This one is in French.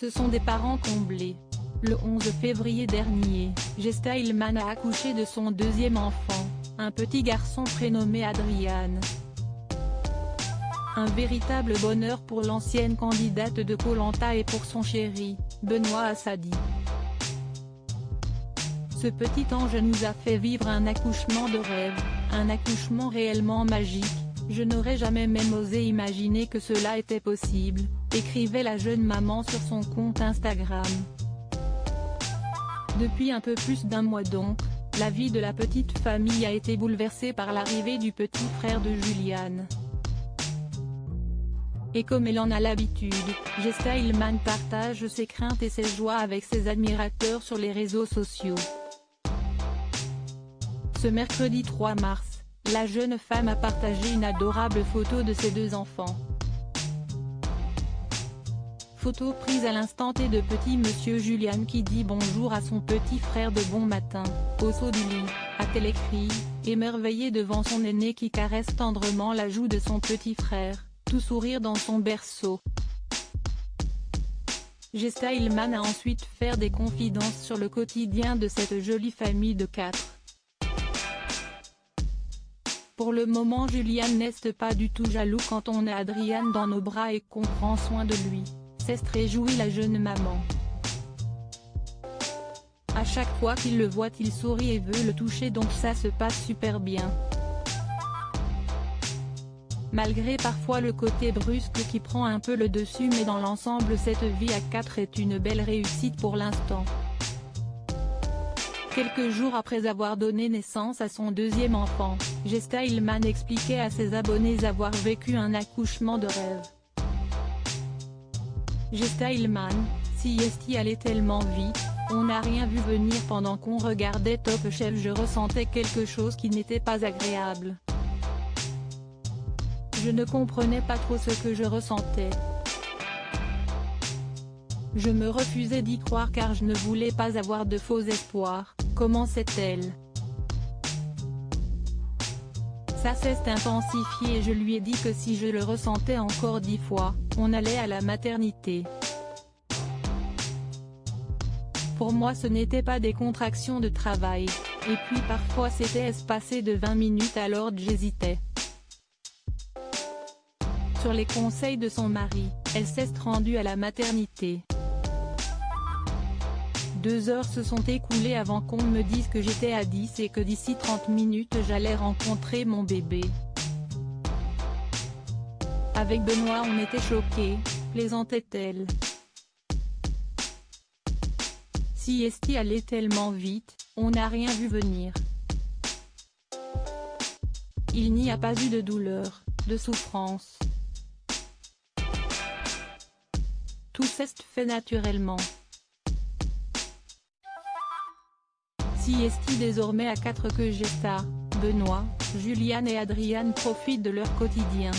Ce sont des parents comblés. Le 11 février dernier, Gesta Hillman a accouché de son deuxième enfant, un petit garçon prénommé Adrian. Un véritable bonheur pour l'ancienne candidate de Koh Lanta et pour son chéri, Benoît Assadi. Ce petit ange nous a fait vivre un accouchement de rêve, un accouchement réellement magique. Je n'aurais jamais même osé imaginer que cela était possible, écrivait la jeune maman sur son compte Instagram. Depuis un peu plus d'un mois donc, la vie de la petite famille a été bouleversée par l'arrivée du petit frère de Julian. Et comme elle en a l'habitude, Gesta Hillman partage ses craintes et ses joies avec ses admirateurs sur les réseaux sociaux. Ce mercredi 3 mars, la jeune femme a partagé une adorable photo de ses deux enfants. Photo prise à l'instant T de petit monsieur Julian qui dit bonjour à son petit frère de bon matin, au saut du lit, a-t-elle écrit, émerveillée devant son aîné qui caresse tendrement la joue de son petit frère, tout sourire dans son berceau. Gesta Hillman a ensuite fait des confidences sur le quotidien de cette jolie famille de 4. Pour le moment Julian n'est pas du tout jaloux quand on a Adrian dans nos bras et qu'on prend soin de lui, s'est réjouie la jeune maman. À chaque fois qu'il le voit il sourit et veut le toucher donc ça se passe super bien. Malgré parfois le côté brusque qui prend un peu le dessus mais dans l'ensemble cette vie à 4 est une belle réussite pour l'instant. Quelques jours après avoir donné naissance à son deuxième enfant, Gesta Hillman expliquait à ses abonnés avoir vécu un accouchement de rêve. Gesta Hillman, si Esti allait tellement vite, on n'a rien vu venir pendant qu'on regardait Top Chef je ressentais quelque chose qui n'était pas agréable. Je ne comprenais pas trop ce que je ressentais. Je me refusais d'y croire car je ne voulais pas avoir de faux espoirs, commençait-elle. Ça s'est intensifié et je lui ai dit que si je le ressentais encore 10 fois, on allait à la maternité. Pour moi ce n'était pas des contractions de travail, et puis parfois c'était espacé de 20 minutes alors j'hésitais. Sur les conseils de son mari, elle s'est rendue à la maternité. 2 heures se sont écoulées avant qu'on me dise que j'étais à 10 et que d'ici 30 minutes j'allais rencontrer mon bébé. Avec Benoît on était choqués, plaisantait-elle. Si Esti allait tellement vite, on n'a rien vu venir. Il n'y a pas eu de douleur, de souffrance. Tout s'est fait naturellement. Si Esti désormais à 4 que Gesta, Benoît, Julian et Adrian profitent de leur quotidien.